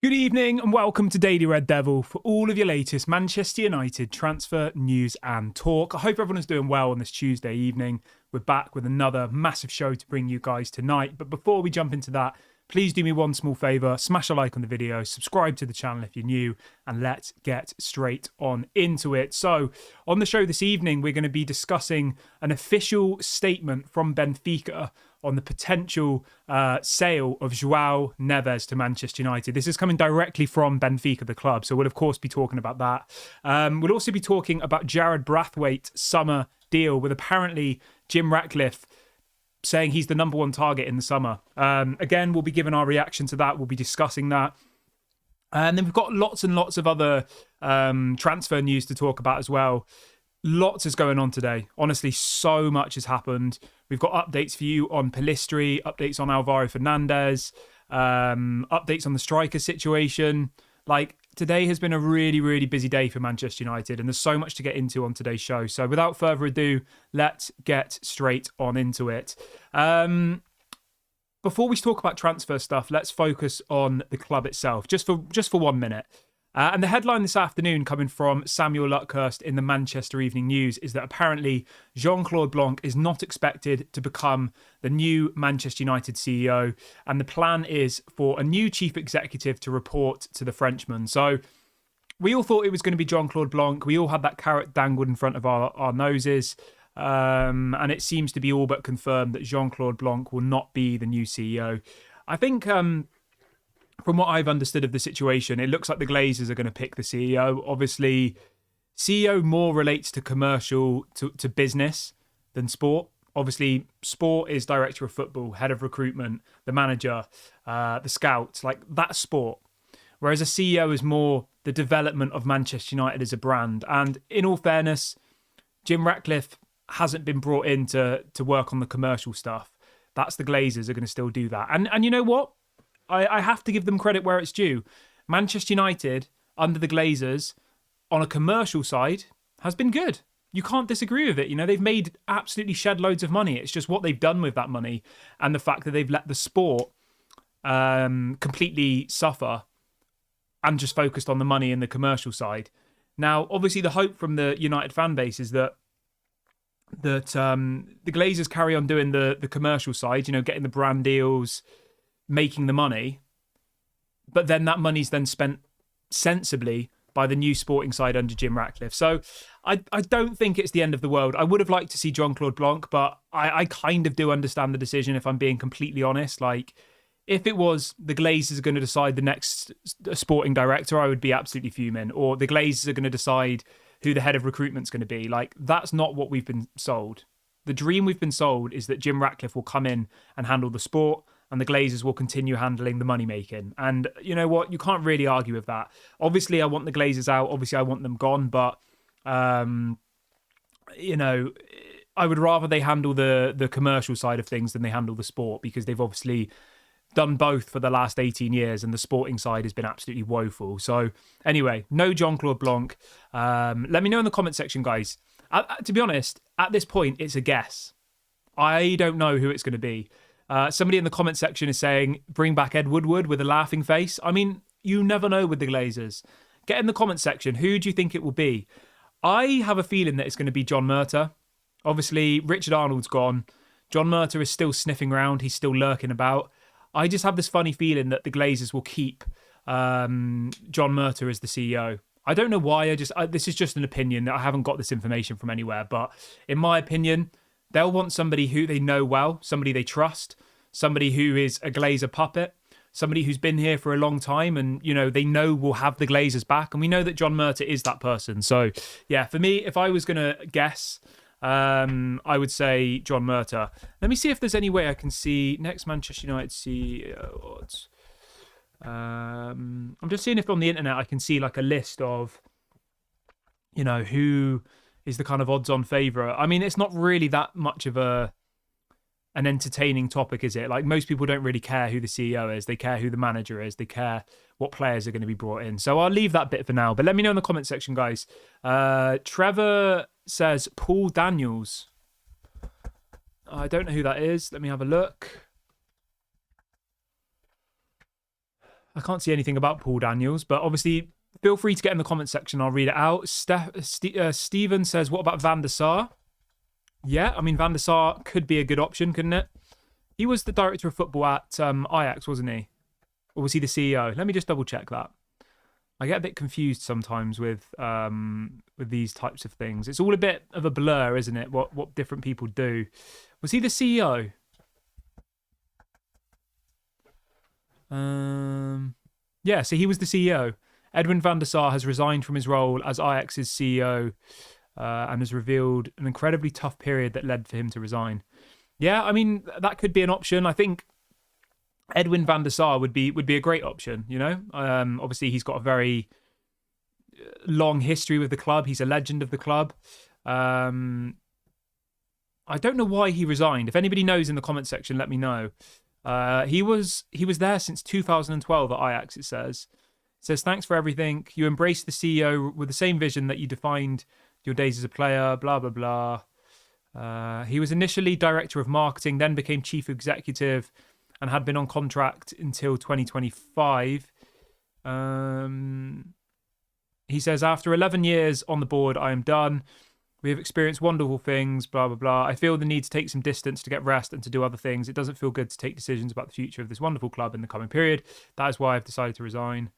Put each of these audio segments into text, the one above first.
Good evening and welcome to Daily Red Devil for all of your latest Manchester United transfer news and talk. I hope everyone is doing well on this Tuesday evening. We're back with another massive show to bring you guys tonight. But before we jump into that, please do me one small favour, smash a like on the video, subscribe to the channel if you're new, and let's get straight on into it. So, on the show this evening, we're going to be discussing an official statement from Benfica on the potential sale of Joao Neves to Manchester United. This is coming directly from Benfica, the club, so we'll of course be talking about that. We'll also be talking about Jarrad Branthwaite summer deal with apparently Jim Ratcliffe saying he's the number one target in the summer. Again, we'll be giving our reaction to that. We'll be discussing that. And then we've got lots and lots of other transfer news to talk about as well. Lots is going on today. Honestly, so much has happened. We've got updates for you on Pellistri, updates on Alvaro Fernandez, updates on the striker situation. Like, today has been a really, really busy day for Manchester United, and there's so much to get into on today's show. So without further ado, let's get straight on into it. Before we talk about transfer stuff, let's focus on the club itself, just for 1 minute. And the headline this afternoon coming from Samuel Luckhurst in the Manchester Evening News is that apparently Jean-Claude Blanc is not expected to become the new Manchester United CEO. And the plan is for a new chief executive to report to the Frenchman. So we all thought it was going to be Jean-Claude Blanc. We all had that carrot dangled in front of our noses. And it seems to be all but confirmed that Jean-Claude Blanc will not be the new CEO. I think from what I've understood of the situation, it looks like the Glazers are going to pick the CEO. Obviously, CEO more relates to commercial, to business than sport. Obviously, sport is director of football, head of recruitment, the manager, the scouts, like that's sport. Whereas a CEO is more the development of Manchester United as a brand. And in all fairness, Jim Ratcliffe hasn't been brought in to work on the commercial stuff. That's the Glazers are going to still do that. And you know what? I have to give them credit where it's due. Manchester United, under the Glazers, on a commercial side, has been good. You can't disagree with it. You know, they've made absolutely shed loads of money. It's just what they've done with that money and the fact that they've let the sport completely suffer and just focused on the money and the commercial side. Now, obviously, the hope from the United fan base is that the Glazers carry on doing the commercial side, you know, getting the brand deals, making the money, but then that money's then spent sensibly by the new sporting side under Jim Ratcliffe. So I don't think it's the end of the world. I would have liked to see Jean-Claude Blanc, but I kind of do understand the decision, if I'm being completely honest. Like, if it was the Glazers are going to decide the next sporting director, I would be absolutely fuming. Or the Glazers are going to decide who the head of recruitment's going to be. Like, that's not what we've been sold. The dream we've been sold is that Jim Ratcliffe will come in and handle the sport, and the Glazers will continue handling the money making. And you know what? You can't really argue with that. Obviously, I want the Glazers out. Obviously, I want them gone. But, you know, I would rather they handle the commercial side of things than they handle the sport, because they've obviously done both for the last 18 years and the sporting side has been absolutely woeful. So anyway, no Jean-Claude Blanc. Let me know in the comment section, guys. To be honest, at this point, it's a guess. I don't know who it's going to be. Somebody in the comment section is saying, bring back Ed Woodward with a laughing face. I mean, you never know with the Glazers. Get in the comment section. Who do you think it will be? I have a feeling that it's going to be John Murtough. Obviously, Richard Arnold's gone. John Murtough is still sniffing around. He's still lurking about. I just have this funny feeling that the Glazers will keep John Murtough as the CEO. I don't know why. This is just an opinion. I haven't got this information from anywhere. But in my opinion, they'll want somebody who they know well, somebody they trust, somebody who is a Glazer puppet, somebody who's been here for a long time and, you know, they know will have the Glazers back. And we know that John Murtough is that person. So, yeah, for me, if I was going to guess, I would say John Murtough. Let me see if there's any way I can see next Manchester United CEO. I'm just seeing if on the internet I can see like a list of, you know, who is the kind of odds-on favourite. I mean, it's not really that much of an entertaining topic, is it? Like, most people don't really care who the CEO is. They care who the manager is. They care what players are going to be brought in. So I'll leave that bit for now. But let me know in the comment section, guys. Trevor says Paul Daniels. I don't know who that is. Let me have a look. I can't see anything about Paul Daniels, but obviously feel free to get in the comment section. I'll read it out. Steven says, what about Van der Sar? Yeah, I mean, Van der Sar could be a good option, couldn't it? He was the director of football at Ajax, wasn't he? Or was he the CEO? Let me just double check that. I get a bit confused sometimes with these types of things. It's all a bit of a blur, isn't it? What different people do. Was he the CEO? Yeah, so he was the CEO. Edwin van der Sar has resigned from his role as Ajax's CEO and has revealed an incredibly tough period that led for him to resign. Yeah, I mean, that could be an option. I think Edwin van der Sar would be a great option, you know? Obviously, he's got a very long history with the club. He's a legend of the club. I don't know why he resigned. If anybody knows in the comment section, let me know. He was there since 2012 at Ajax, it says. It says, thanks for everything. You embraced the CEO with the same vision that you defined your days as a player, blah, blah, blah. He was initially director of marketing, then became chief executive and had been on contract until 2025. He says, after 11 years on the board, I am done. We have experienced wonderful things, blah, blah, blah. I feel the need to take some distance to get rest and to do other things. It doesn't feel good to take decisions about the future of this wonderful club in the coming period. That is why I've decided to resign.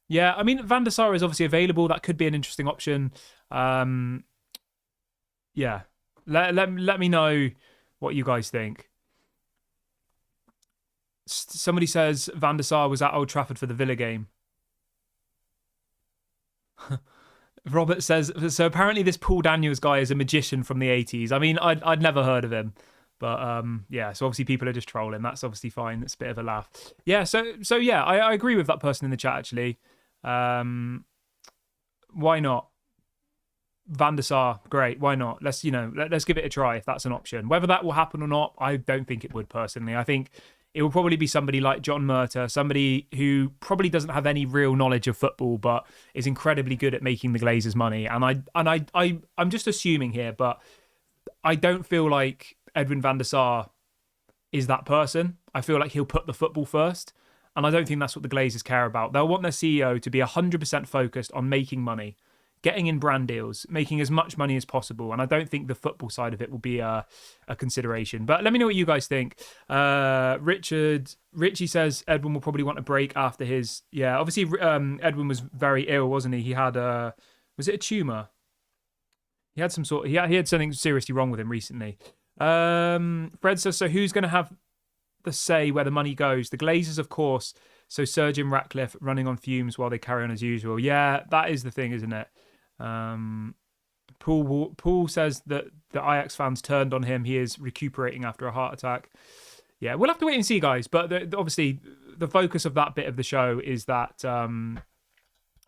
Yeah, I mean, Van der Sar is obviously available. That could be an interesting option. Yeah, let me know what you guys think. Somebody says Van der Sar was at Old Trafford for the Villa game. Robert says, so apparently this Paul Daniels guy is a magician from the 80s. I mean, I'd never heard of him. But yeah, so obviously people are just trolling. That's obviously fine. It's a bit of a laugh. Yeah, so yeah, I agree with that person in the chat, actually. Why not? Van der Sar, great. Why not? Let's give it a try if that's an option. Whether that will happen or not, I don't think it would personally. I think it will probably be somebody like John Murta, somebody who probably doesn't have any real knowledge of football, but is incredibly good at making the Glazers money. And I'm just assuming here, but I don't feel like Edwin van der Sar is that person. I feel like he'll put the football first. And I don't think that's what the Glazers care about. They'll want their CEO to be 100% focused on making money, getting in brand deals, making as much money as possible. And I don't think the football side of it will be a consideration. But let me know what you guys think. Richie says Edwin will probably want a break after his... Yeah, obviously Edwin was very ill, wasn't he? He had was it a tumour? He had some sort... He had something seriously wrong with him recently. Fred says, so who's going to have the say where the money goes? The Glazers, of course. So Serge and Ratcliffe running on fumes while they carry on as usual. Yeah, that is the thing, isn't it? Paul says that the Ajax fans turned on him. He is recuperating after a heart attack. Yeah, we'll have to wait and see, guys. But obviously, the focus of that bit of the show is that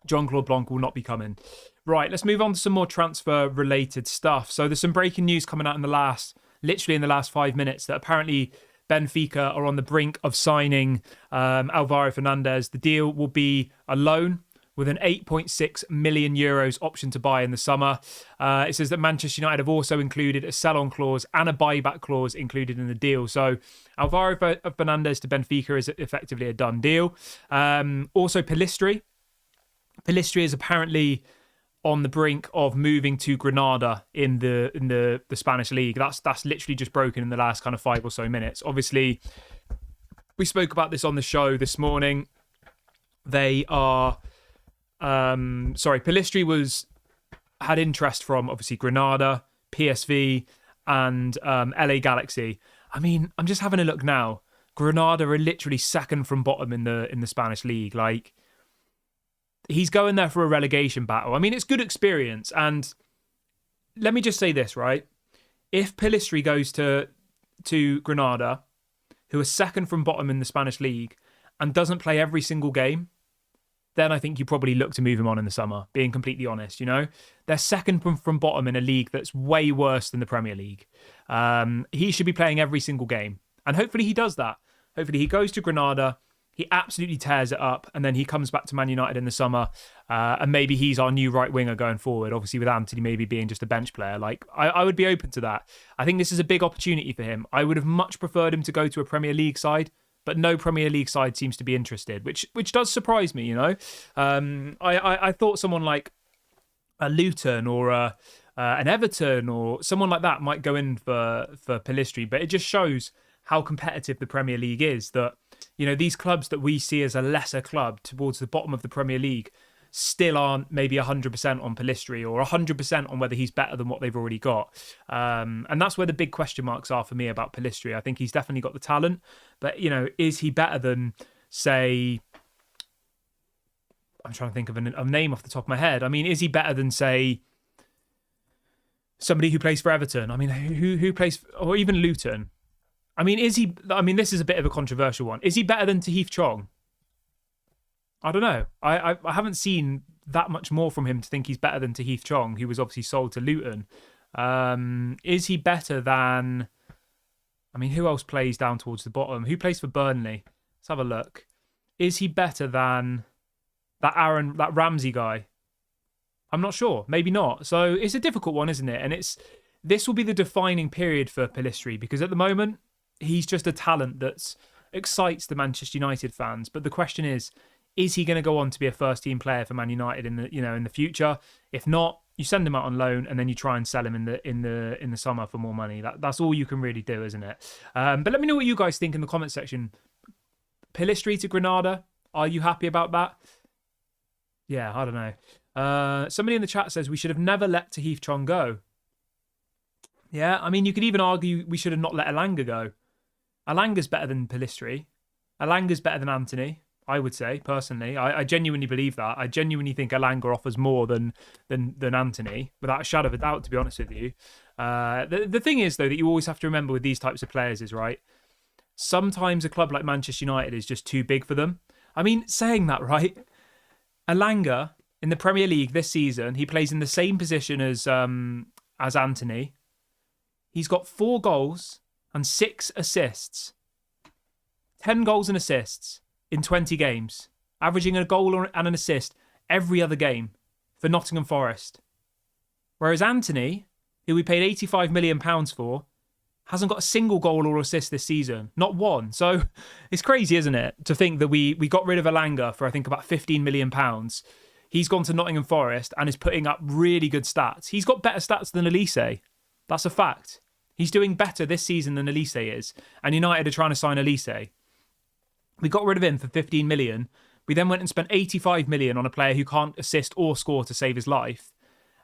Jean-Claude Blanc will not be coming. Right, let's move on to some more transfer-related stuff. So there's some breaking news coming out literally in the last 5 minutes, that apparently Benfica are on the brink of signing Alvaro Fernandez. The deal will be a loan with an 8.6 million euros option to buy in the summer. It says that Manchester United have also included a sell-on clause and a buyback clause included in the deal. So Alvaro Fernandez to Benfica is effectively a done deal. Also Pellistri. Pellistri is apparently on the brink of moving to Granada in the Spanish league. That's literally just broken in the last kind of 5 or so minutes. Obviously, we spoke about this on the show this morning. They are Pellistri had interest from obviously Granada, PSV, and LA Galaxy. I mean, I'm just having a look now. Granada are literally second from bottom in the Spanish league. Like, he's going there for a relegation battle. I mean, it's good experience. And let me just say this, right? If Pellistri goes to Granada, who are second from bottom in the Spanish league, and doesn't play every single game, then I think you probably look to move him on in the summer, being completely honest, you know? They're second from bottom in a league that's way worse than the Premier League. He should be playing every single game. And hopefully he does that. Hopefully he goes to Granada, he absolutely tears it up, and then he comes back to Man United in the summer, and maybe he's our new right winger going forward, obviously with Anthony maybe being just a bench player. Like, I would be open to that. I think this is a big opportunity for him. I would have much preferred him to go to a Premier League side, but no Premier League side seems to be interested, which does surprise me, you know. I thought someone like a Luton or an Everton or someone like that might go in for Pellistri, but it just shows how competitive the Premier League is, that, you know, these clubs that we see as a lesser club towards the bottom of the Premier League still aren't maybe 100% on Pellistri or 100% on whether he's better than what they've already got. And that's where the big question marks are for me about Pellistri. I think he's definitely got the talent, but, you know, is he better than, say, I'm trying to think of a name off the top of my head. I mean, is he better than, say, somebody who plays for Everton? I mean, who plays, or even Luton? I mean, this is a bit of a controversial one. Is he better than Tahith Chong? I don't know. I haven't seen that much more from him to think he's better than Tahith Chong, who was obviously sold to Luton. Is he better than, I mean, who else plays down towards the bottom? Who plays for Burnley? Let's have a look. Is he better than that Ramsey guy? I'm not sure. Maybe not. So it's a difficult one, isn't it? And this will be the defining period for Pellistri, because at the moment, he's just a talent that excites the Manchester United fans. But the question is he going to go on to be a first-team player for Man United in the future? If not, you send him out on loan and then you try and sell him in the summer for more money. That's all you can really do, isn't it? But let me know what you guys think in the comment section. Pellistri to Granada, are you happy about that? Yeah, I don't know. Somebody in the chat says we should have never let Tahith Chong go. Yeah, I mean, you could even argue we should have not let Elanga go. Elanga's better than Pellistri. Elanga's better than Anthony, I would say, personally. I genuinely believe that. I genuinely think Elanga offers more than Anthony, without a shadow of a doubt, to be honest with you. The thing is, though, that you always have to remember with these types of players is, right, sometimes a club like Manchester United is just too big for them. I mean, saying that, right, Elanga, in the Premier League this season, he plays in the same position as Anthony. He's got 4 goals and 6 assists. 10 goals and assists in 20 games, averaging a goal and an assist every other game for Nottingham Forest. Whereas Anthony, who we paid £85 million for, hasn't got a single goal or assist this season. Not one. So it's crazy, isn't it, to think that we got rid of Elanga for, I think, about £15 million. He's gone to Nottingham Forest and is putting up really good stats. He's got better stats than Elise. That's a fact. He's doing better this season than Elise is. And United are trying to sign Elise. We got rid of him for 15 million. We then went and spent 85 million on a player who can't assist or score to save his life.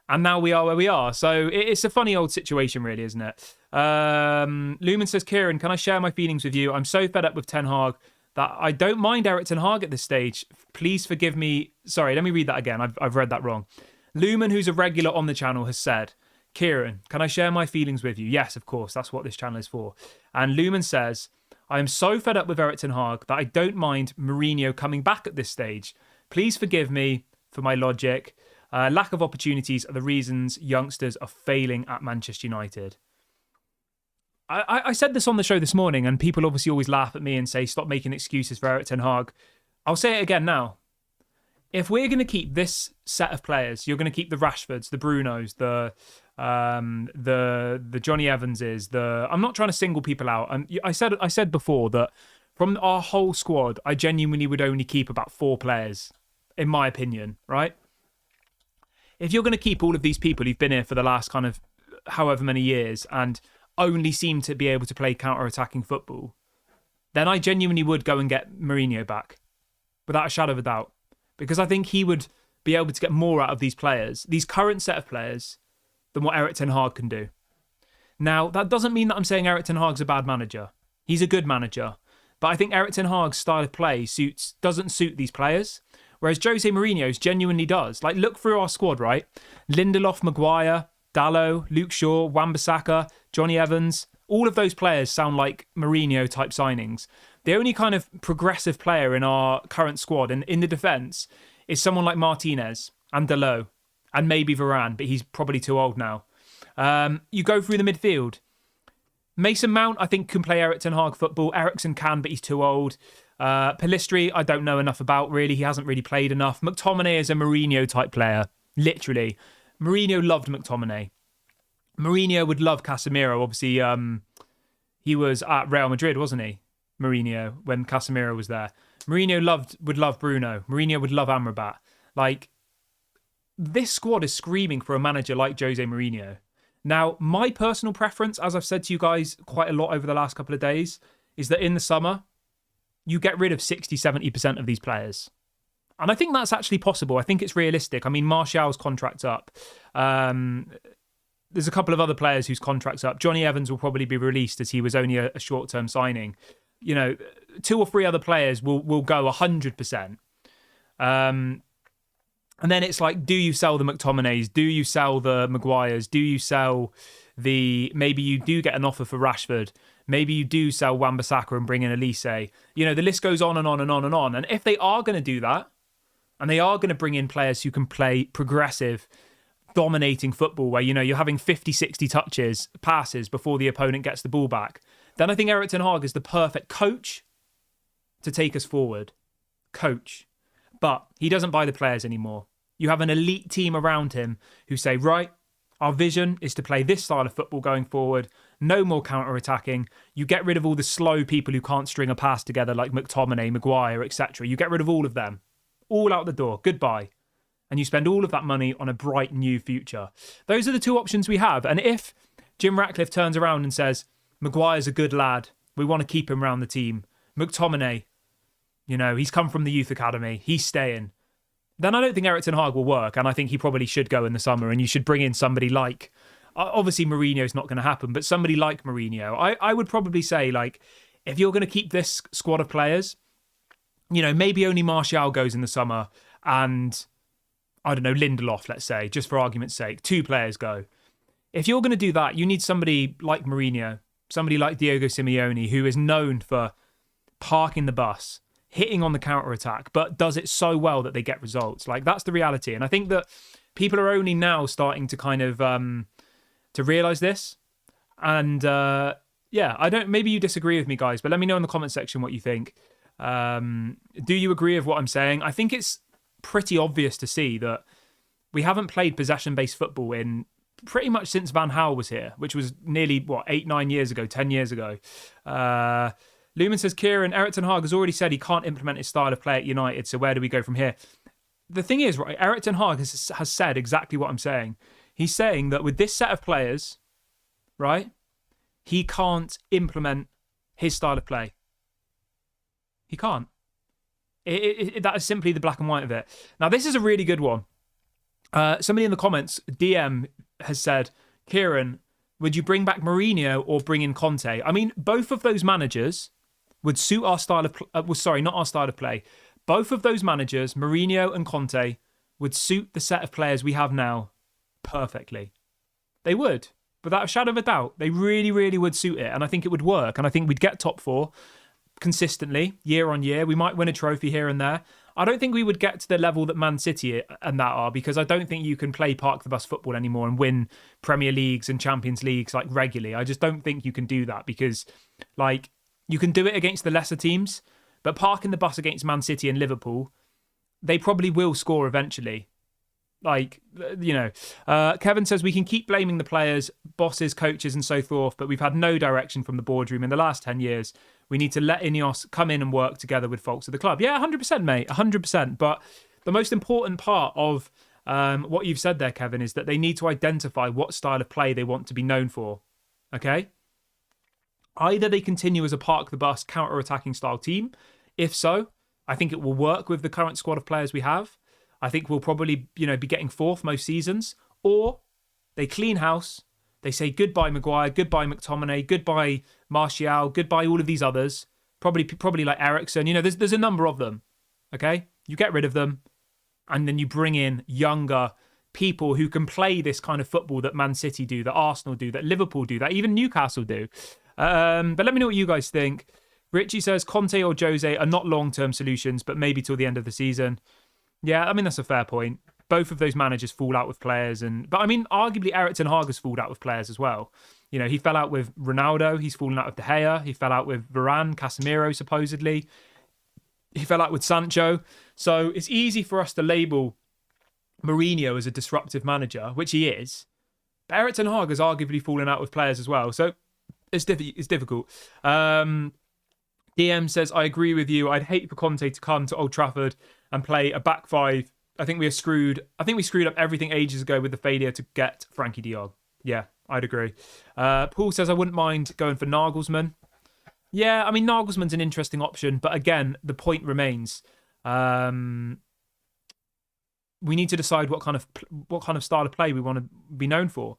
And now we are where we are. So it's a funny old situation, really, isn't it? Lumen says, Kieran, can I share my feelings with you? I'm so fed up with Ten Hag that I don't mind Eric Ten Hag at this stage. Please forgive me. Sorry, let me read that again. I've read that wrong. Lumen, who's a regular on the channel, has said, Kieran, can I share my feelings with you? Yes, of course. That's what this channel is for. And Lumen says, I am so fed up with Eric Ten Hag that I don't mind Mourinho coming back at this stage. Please forgive me for my logic. Lack of opportunities are the reasons youngsters are failing at Manchester United. I said this on the show this morning, and people obviously always laugh at me and say, stop making excuses for Eric Ten Hag. I'll say it again now. If we're going to keep this set of players, you're going to keep the Rashfords, the Brunos, the Johnny Evanses, I'm not trying to single people out. And I said before that from our whole squad, I genuinely would only keep about 4 players, in my opinion, right? If you're going to keep all of these people who've been here for the last kind of however many years and only seem to be able to play counter-attacking football, then I genuinely would go and get Mourinho back, without a shadow of a doubt. Because I think he would be able to get more out of these players, these current set of players, than what Eric Ten Hag can do. Now, that doesn't mean that I'm saying Eric Ten Hag's a bad manager. He's a good manager. But I think Eric Ten Hag's style of play doesn't suit these players. Whereas Jose Mourinho's genuinely does. Like, look through our squad, right? Lindelof, Maguire, Dalot, Luke Shaw, Wan-Bissaka, Johnny Evans. All of those players sound like Mourinho-type signings. The only kind of progressive player in our current squad and in the defence is someone like Martinez and Dalot and maybe Varane, but he's probably too old now. You go through the midfield. Mason Mount, I think, can play Eric Ten Hag football. Eriksen can, but he's too old. Pellistri, I don't know enough about, really. He hasn't really played enough. McTominay is a Mourinho-type player, literally. Mourinho loved McTominay. Mourinho would love Casemiro. Obviously, he was at Real Madrid, wasn't he? Mourinho when Casemiro was there. Mourinho would love Bruno. Mourinho would love Amrabat. Like, this squad is screaming for a manager like Jose Mourinho. Now, my personal preference, as I've said to you guys quite a lot over the last couple of days, is that in the summer, you get rid of 60, 70% of these players. And I think that's actually possible. I think it's realistic. I mean, Martial's contract's up. There's a couple of other players whose contract's up. Johnny Evans will probably be released as he was only a short-term signing. You know, 2 or 3 other players will go 100%. And then it's like, do you sell the McTominays? Do you sell the Maguires? Do you sell maybe you do get an offer for Rashford? Maybe you do sell Wan-Bissaka and bring in Elise. You know, the list goes on and on and on and on. And if they are going to do that, and they are going to bring in players who can play progressive, dominating football where, you know, you're having 50, 60 passes before the opponent gets the ball back, then I think Erik ten Hag is the perfect coach to take us forward. Coach. But he doesn't buy the players anymore. You have an elite team around him who say, right, our vision is to play this style of football going forward. No more counter-attacking. You get rid of all the slow people who can't string a pass together like McTominay, Maguire, etc. You get rid of all of them. All out the door. Goodbye. And you spend all of that money on a bright new future. Those are the 2 options we have. And if Jim Ratcliffe turns around and says, Maguire's a good lad, we want to keep him around the team. McTominay, you know, he's come from the youth academy, he's staying. Then I don't think Erik ten Hag will work, and I think he probably should go in the summer, and you should bring in somebody like, obviously Mourinho's not going to happen, but somebody like Mourinho. I would probably say, like, if you're going to keep this squad of players, you know, maybe only Martial goes in the summer, and I don't know, Lindelof, let's say, just for argument's sake, 2 players go. If you're going to do that, you need somebody like Mourinho, somebody like Diego Simeone, who is known for parking the bus, hitting on the counter-attack, but does it so well that they get results. Like, that's the reality. And I think that people are only now starting to kind of to realise this. And maybe you disagree with me, guys, but let me know in the comment section what you think. Do you agree with what I'm saying? I think it's pretty obvious to see that we haven't played possession-based football in pretty much since Van Gaal was here, which was nearly, 8, 9 years ago, 10 years ago. Lumen says, Kieran, Erik ten Hag has already said he can't implement his style of play at United, so where do we go from here? The thing is, right, Erik ten Hag has said exactly what I'm saying. He's saying that with this set of players, right, he can't implement his style of play. He can't. That is simply the black and white of it. Now, this is a really good one. Somebody in the comments, DM, has said, Kieran, would you bring back Mourinho or bring in Conte? I mean, both of those managers would suit our style of not our style of play. Both of those managers, Mourinho and Conte, would suit the set of players we have now perfectly. They would, without a shadow of a doubt. They really, really would suit it. And I think it would work. And I think we'd get top 4 consistently, year on year. We might win a trophy here and there. I don't think we would get to the level that Man City and that are, because I don't think you can play park the bus football anymore and win Premier Leagues and Champions Leagues like regularly. I just don't think you can do that because, like, you can do it against the lesser teams, but parking the bus against Man City and Liverpool, they probably will score eventually. Like, you know, Kevin says we can keep blaming the players, bosses, coaches and so forth, but we've had no direction from the boardroom in the last 10 years. We need to let Ineos come in and work together with folks at the club. Yeah, 100%, mate, 100%. But the most important part of what you've said there, Kevin, is that they need to identify what style of play they want to be known for, okay? Either they continue as a park-the-bus, counter-attacking style team. If so, I think it will work with the current squad of players we have. I think we'll probably, you know, be getting 4th most seasons. Or they clean house. They say goodbye Maguire, goodbye McTominay, goodbye Martial, goodbye all of these others. Probably like Eriksen. You know, there's a number of them. Okay? You get rid of them. And then you bring in younger people who can play this kind of football that Man City do, that Arsenal do, that Liverpool do, that even Newcastle do. But let me know what you guys think. Richie says Conte or Jose are not long-term solutions, but maybe till the end of the season. Yeah, I mean, that's a fair point. Both of those managers fall out with players. But I mean, arguably Erik ten Hag has fallen out with players as well. You know, he fell out with Ronaldo. He's fallen out with De Gea. He fell out with Varane, Casemiro, supposedly. He fell out with Sancho. So it's easy for us to label Mourinho as a disruptive manager, which he is. But Erik ten Hag has arguably fallen out with players as well. So it's difficult. DM says, I agree with you. I'd hate for Conte to come to Old Trafford and play a back five. I think we screwed up everything ages ago with the failure to get Frankie de Jong. Yeah, I'd agree. Paul says, I wouldn't mind going for Nagelsmann. Yeah, I mean, Nagelsmann's an interesting option, but again, the point remains. We need to decide what kind of style of play we want to be known for.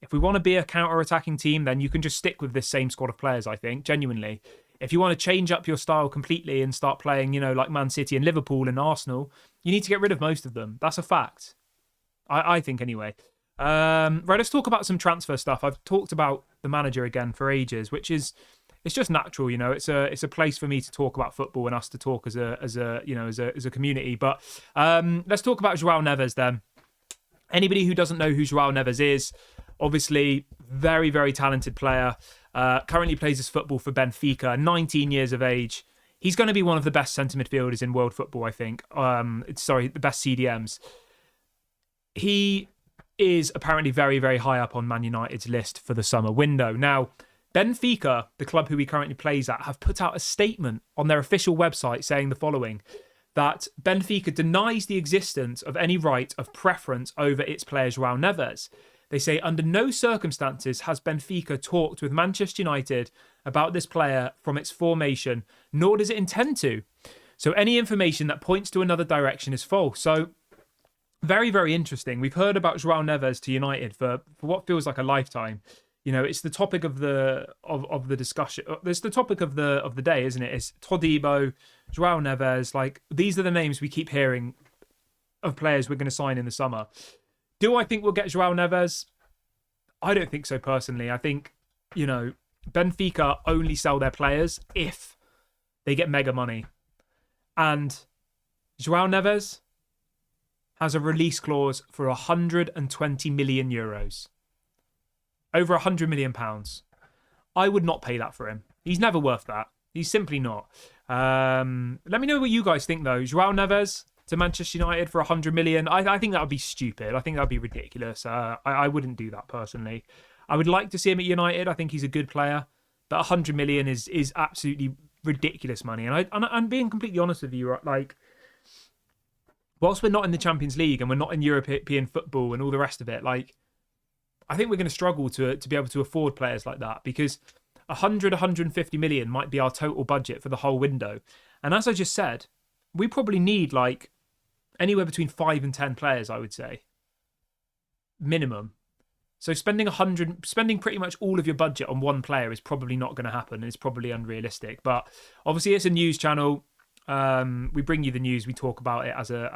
If we want to be a counter-attacking team, then you can just stick with this same squad of players, I think, genuinely. If you want to change up your style completely and start playing, like Man City and Liverpool and Arsenal, you need to get rid of most of them. That's a fact. I think, anyway. Right, let's talk about some transfer stuff. I've talked about the manager again for ages, which is... It's just natural, It's a place for me to talk about football and us to talk as a community. But let's talk about Joao Neves then. Anybody who doesn't know who Joao Neves is, obviously very, very talented player. Currently plays his football for Benfica, 19 years of age. He's going to be one of the best centre midfielders in world football, I think. The best CDMs. He is apparently very, very high up on Man United's list for the summer window. Now, Benfica, the club who he currently plays at, have put out a statement on their official website saying the following, that Benfica denies the existence of any right of preference over its player Joao Neves. They say, under no circumstances has Benfica talked with Manchester United about this player from its formation, nor does it intend to. So any information that points to another direction is false. So very, very interesting. We've heard about Joao Neves to United for what feels like a lifetime. It's the topic of the discussion. It's the topic of the day, isn't it? It's Todibo, Joao Neves. Like, these are the names we keep hearing of players we're going to sign in the summer. Do I think we'll get Joao Neves? I don't think so personally. I think, Benfica only sell their players if they get mega money. And Joao Neves has a release clause for 120 million euros. Over £100 million. I would not pay that for him. He's never worth that. He's simply not. Let me know what you guys think, though. Joao Neves to Manchester United for 100 million. I think that would be stupid. I think that would be ridiculous. I wouldn't do that personally. I would like to see him at United. I think he's a good player. But 100 million is absolutely ridiculous money. And I'm being completely honest with you. Like, whilst we're not in the Champions League and we're not in European football and all the rest of it, like, I think we're going to struggle to be able to afford players like that, because 150 million might be our total budget for the whole window. And as I just said, we probably need like anywhere between 5 and 10 players, I would say. Minimum. So spending pretty much all of your budget on one player is probably not going to happen. It's probably unrealistic. But obviously it's a news channel. We bring you the news. We talk about it as a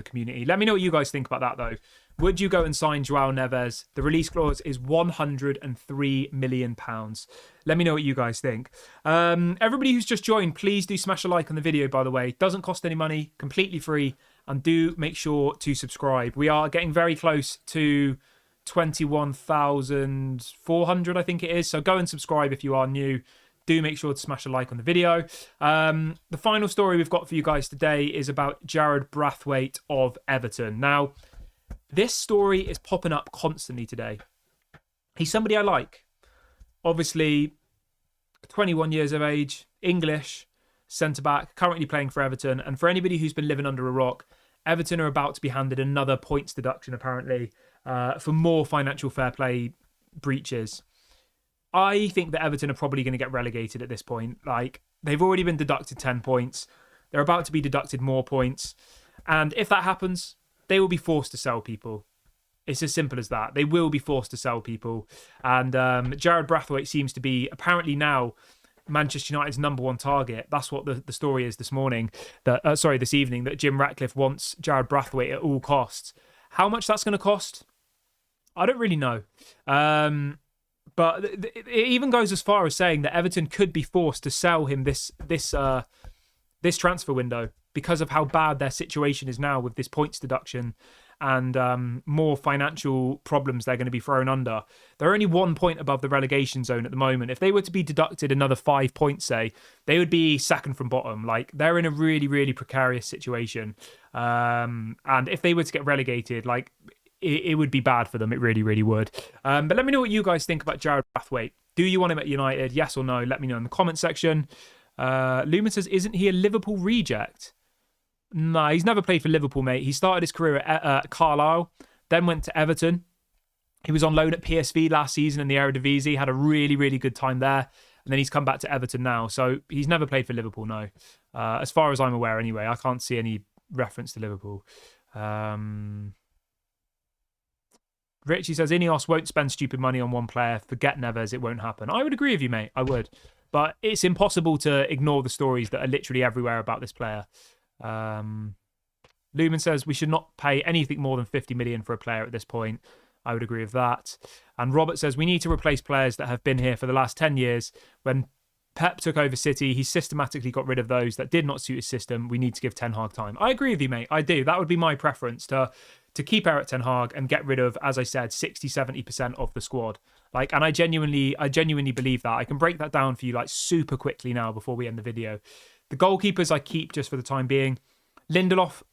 community. Let me know what you guys think about that, though. Would you go and sign Joao Neves? The release clause is £103 million. Let me know what you guys think. Everybody who's just joined, please do smash a like on the video, by the way. It doesn't cost any money, completely free. And do make sure to subscribe. We are getting very close to 21,400, I think it is. So go and subscribe if you are new. Do make sure to smash a like on the video. The final story we've got for you guys today is about Jarrad Branthwaite of Everton. Now, this story is popping up constantly today. He's somebody I like. Obviously, 21 years of age, English, centre-back, currently playing for Everton. And for anybody who's been living under a rock, Everton are about to be handed another points deduction, apparently, for more financial fair play breaches. I think that Everton are probably going to get relegated at this point. Like, they've already been deducted 10 points. They're about to be deducted more points. And if that happens, they will be forced to sell people. It's as simple as that. They will be forced to sell people. And Jarrad Branthwaite seems to be, apparently now, Manchester United's number one target. That's what the story is this evening, that Jim Ratcliffe wants Jarrad Branthwaite at all costs. How much that's going to cost? I don't really know. But it even goes as far as saying that Everton could be forced to sell him this transfer window because of how bad their situation is now with this points deduction and more financial problems they're going to be thrown under. They're only 1 point above the relegation zone at the moment. If they were to be deducted another 5 points, say, they would be second from bottom. Like, they're in a really, really precarious situation. And if they were to get relegated, like, it would be bad for them. It really, really would. But let me know what you guys think about Jarrad Branthwaite. Do you want him at United? Yes or no? Let me know in the comment section. Lumen says, isn't he a Liverpool reject? No, he's never played for Liverpool, mate. He started his career at Carlisle, then went to Everton. He was on loan at PSV last season in the Eredivisie, had a really, really good time there. And then he's come back to Everton now. So he's never played for Liverpool, no. As far as I'm aware, anyway. I can't see any reference to Liverpool. Richie says, Ineos won't spend stupid money on one player. Forget Neves, it won't happen. I would agree with you, mate. I would. But it's impossible to ignore the stories that are literally everywhere about this player. Lumen says, we should not pay anything more than 50 million for a player at this point. I would agree with that. And Robert says, we need to replace players that have been here for the last 10 years. When Pep took over City, he systematically got rid of those that did not suit his system. We need to give Ten Hag time. I agree with you, mate. I do. That would be my preference, to keep Eric Ten Hag and get rid of, as I said, 60-70% of the squad. And I genuinely believe that. I can break that down for you super quickly now before we end the video. The goalkeepers I keep just for the time being. Lindelof,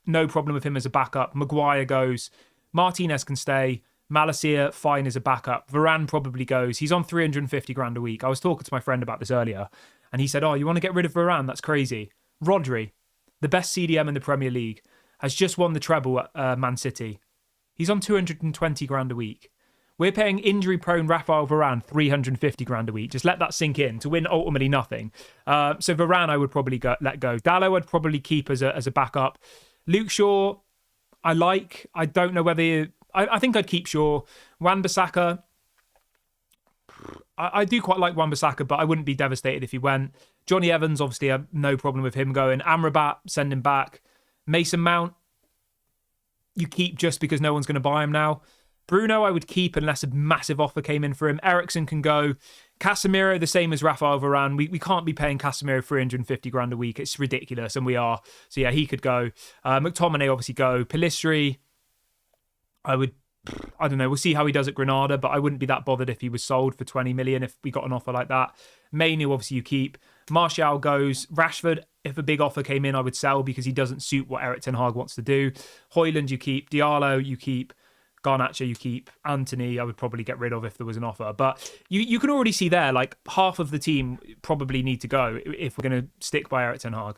no problem with him as a backup. Maguire goes. Martinez can stay. Malacia, fine as a backup. Varane probably goes. He's on 350 grand a week. I was talking to my friend about this earlier, and he said, you want to get rid of Varane? That's crazy. Rodri, the best CDM in the Premier League, has just won the treble at Man City. He's on 220 grand a week. We're paying injury-prone Rafael Varane 350 grand a week. Just let that sink in to win ultimately nothing. So Varane I would probably let go. Dalot I'd probably keep as a backup. Luke Shaw, I like. I don't know whether... I think I'd keep Shaw. Wan-Bissaka, I do quite like Wan-Bissaka, but I wouldn't be devastated if he went. Johnny Evans, obviously, I have no problem with him going. Amrabat, send him back. Mason Mount, you keep just because no one's going to buy him now. Bruno, I would keep unless a massive offer came in for him. Eriksen can go. Casemiro, the same as Rafael Varane. We can't be paying Casemiro 350 grand a week. It's ridiculous, and we are. So yeah, he could go. McTominay obviously go. Pellistri, I don't know. We'll see how he does at Granada, but I wouldn't be that bothered if he was sold for 20 million if we got an offer like that. Mainu, obviously, you keep. Martial goes. Rashford, if a big offer came in, I would sell because he doesn't suit what Erik ten Hag wants to do. Højlund, you keep. Diallo, you keep. Garnacho, you keep. Anthony, I would probably get rid of if there was an offer. But you can already see there, half of the team probably need to go if we're going to stick by Erik ten Hag.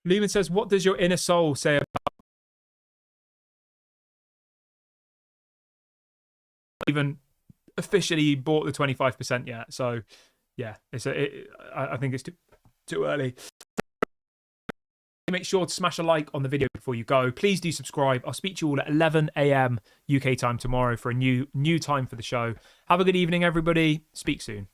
Lumen says, what does your inner soul say about even officially bought the 25% yet? So, yeah, I think it's too early. Make sure to smash a like on the video before you go. Please do subscribe. I'll speak to you all at 11 a.m. UK time tomorrow for a new time for the show. Have a good evening, everybody. Speak soon.